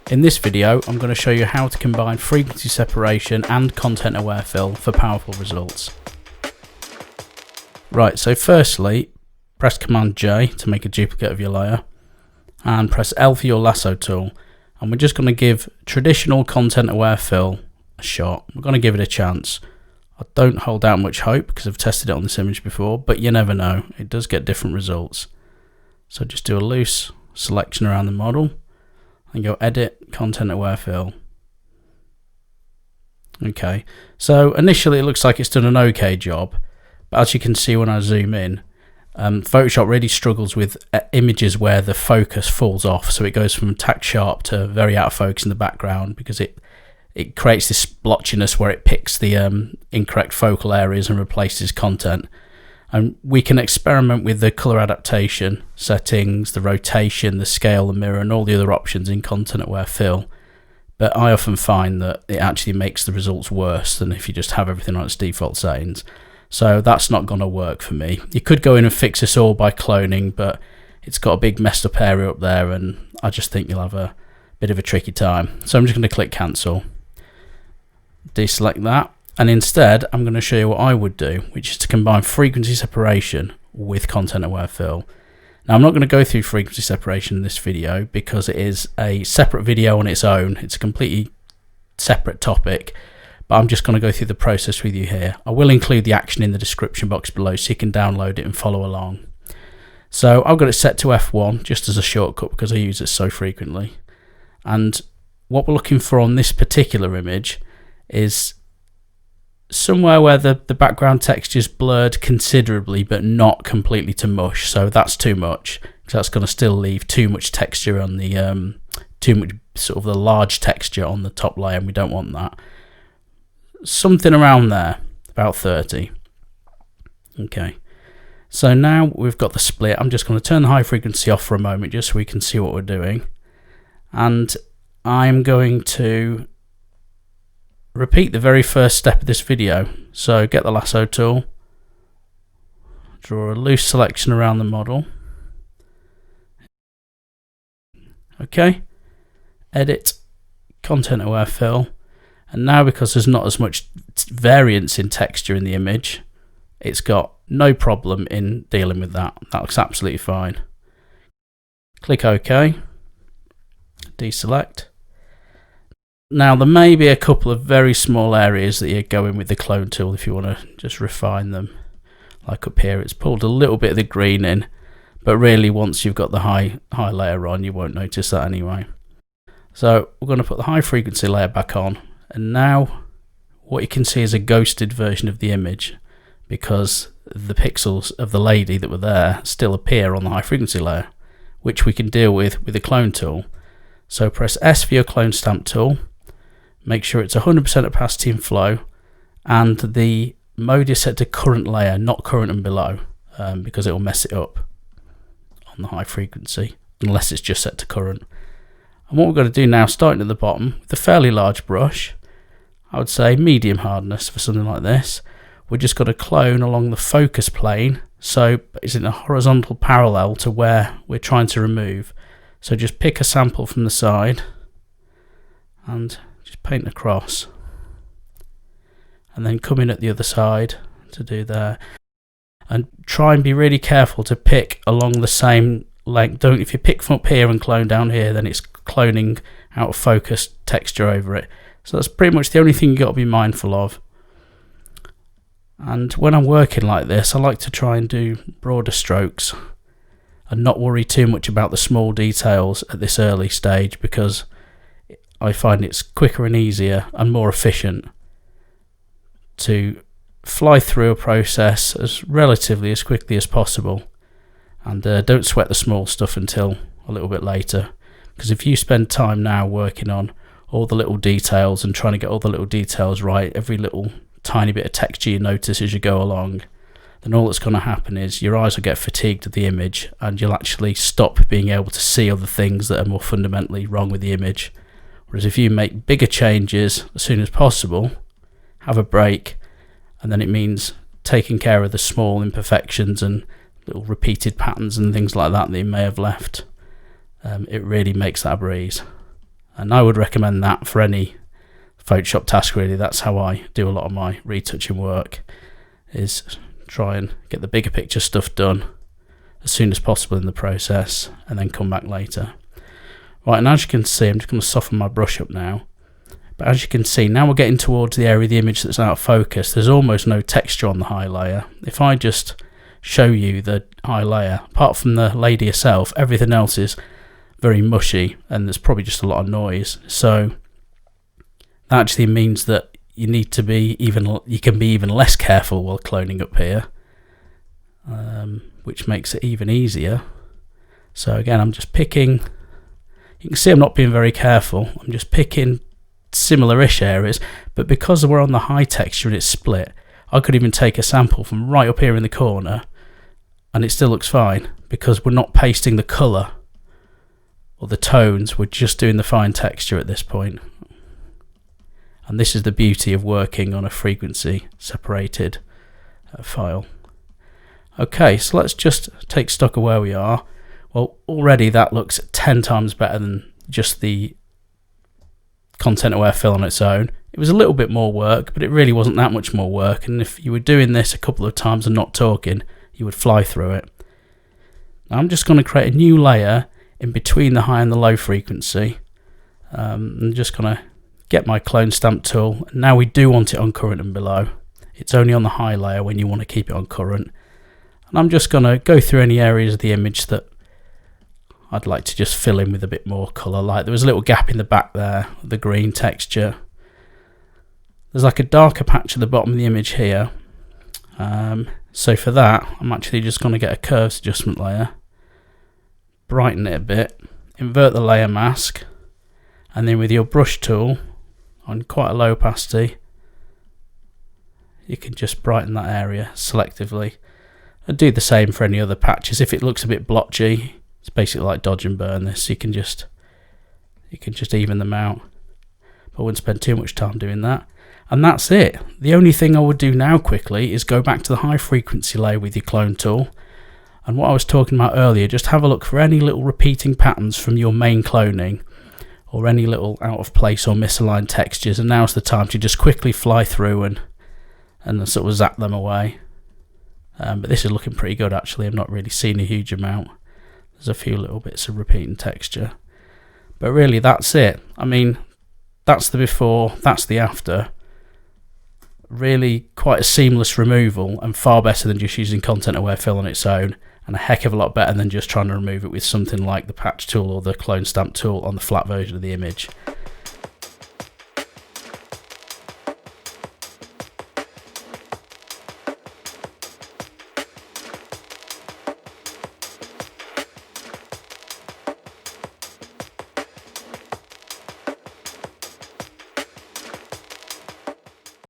In this video, I'm going to show you how to combine frequency separation and content aware fill for powerful results. Right, so firstly, press Command J to make a duplicate of your layer and press L for your lasso tool, and we're just going to give traditional content aware fill a shot. We're going to give it a chance. I don't hold out much hope because I've tested it on this image before, but you never know, it does get different results. So just do a loose selection around the model and go edit content aware fill. Okay, so initially it looks like it's done an okay job, but as you can see when I zoom in, Photoshop really struggles with images where the focus falls off, so it goes from tack sharp to very out of focus in the background because it creates this splotchiness where it picks the incorrect focal areas and replaces content. And we can experiment with the color adaptation settings, the rotation, the scale, the mirror, and all the other options in content aware fill. But I often find that it actually makes the results worse than if you just have everything on its default settings. So that's not going to work for me. You could go in and fix this all by cloning, but it's got a big messed up area up there, and I just think you'll have a bit of a tricky time. So I'm just going to click cancel, deselect that. And instead, I'm going to show you what I would do, which is to combine frequency separation with content aware fill. Now, I'm not going to go through frequency separation in this video because it is a separate video on its own. It's a completely separate topic, but I'm just going to go through the process with you here. I will include the action in the description box below so you can download it and follow along. So I've got it set to F1 just as a shortcut because I use it so frequently. And what we're looking for on this particular image is somewhere where the background texture is blurred considerably but not completely to mush. So that's too much because that's going to still leave too much texture on the too much sort of the large texture on the top layer, and we don't want that. Something around there, about 30. Okay, so now we've got the split. I'm just going to turn the high frequency off for a moment just so we can see what we're doing, and I'm going to repeat the very first step of this video. So get the lasso tool, draw a loose selection around the model. Okay, edit content aware fill, and now because there's not as much variance in texture in the image, it's got no problem in dealing with that. That looks absolutely fine. Click OK, deselect. Now there may be a couple of very small areas that you go in with the clone tool if you want to just refine them. Like up here, it's pulled a little bit of the green in, but really once you've got the high layer on, you won't notice that anyway. So we're going to put the high frequency layer back on, and now what you can see is a ghosted version of the image because the pixels of the lady that were there still appear on the high frequency layer, which we can deal with the clone tool. So press S for your clone stamp tool. Make sure it's 100% opacity and flow, and the mode is set to current layer, not current and below, because it will mess it up on the high frequency unless it's just set to current. And what we're going to do now, starting at the bottom with a fairly large brush, I would say medium hardness for something like this, we're just going to clone along the focus plane, so it's in a horizontal parallel to where we're trying to remove. So just pick a sample from the side and just paint across, and then come in at the other side to do there, and try and be really careful to pick along the same length. If you pick from up here and clone down here, then it's cloning out of focus texture over it. So that's pretty much the only thing you've got to be mindful of. And when I'm working like this, I like to try and do broader strokes and not worry too much about the small details at this early stage, because I find it's quicker and easier and more efficient to fly through a process as quickly as possible, and don't sweat the small stuff until a little bit later, because if you spend time now working on all the little details and trying to get all the little details right, every little tiny bit of texture you notice as you go along, then all that's going to happen is your eyes will get fatigued of the image and you'll actually stop being able to see other things that are more fundamentally wrong with the image. Whereas if you make bigger changes as soon as possible, have a break, and then it means taking care of the small imperfections and little repeated patterns and things like that that you may have left, it really makes that a breeze. And I would recommend that for any Photoshop task, really. That's how I do a lot of my retouching work, is try and get the bigger picture stuff done as soon as possible in the process and then come back later. Right, and as you can see, I'm just going to soften my brush up now. But as you can see, now we're getting towards the area of the image that's out of focus. There's almost no texture on the high layer. If I just show you the high layer, apart from the lady herself, everything else is very mushy and there's probably just a lot of noise. So that actually means that you need to be you can be even less careful while cloning up here, which makes it even easier. So again, I'm just picking, you can see I'm not being very careful, I'm just picking similar-ish areas, but because we're on the high texture and it's split, I could even take a sample from right up here in the corner and it still looks fine, because we're not pasting the colour or the tones, we're just doing the fine texture at this point. And this is the beauty of working on a frequency separated file. Okay, so let's just take stock of where we are. Well, already that looks 10 times better than just the content aware fill on its own. It was a little bit more work, but it really wasn't that much more work, and if you were doing this a couple of times and not talking, you would fly through it. Now I'm just going to create a new layer in between the high and the low frequency. I'm just going to get my clone stamp tool. Now we do want it on current and below. It's only on the high layer when you want to keep it on current. And I'm just going to go through any areas of the image that I'd like to just fill in with a bit more colour. Like there was a little gap in the back there, the green texture. There's like a darker patch at the bottom of the image here. So for that, I'm actually just going to get a curves adjustment layer, brighten it a bit, invert the layer mask, and then with your brush tool on quite a low opacity, you can just brighten that area selectively. And do the same for any other patches. If it looks a bit blotchy, it's basically like dodge and burn this. You can just even them out. But I wouldn't spend too much time doing that. And that's it. The only thing I would do now quickly is go back to the high frequency layer with your clone tool. And what I was talking about earlier, just have a look for any little repeating patterns from your main cloning, or any little out of place or misaligned textures. And now's the time to just quickly fly through and sort of zap them away. But this is looking pretty good actually. I'm not really seeing a huge amount. There's a few little bits of repeating texture. But really that's it. I mean, that's the before, that's the after. Really quite a seamless removal, and far better than just using content aware fill on its own, and a heck of a lot better than just trying to remove it with something like the patch tool or the clone stamp tool on the flat version of the image.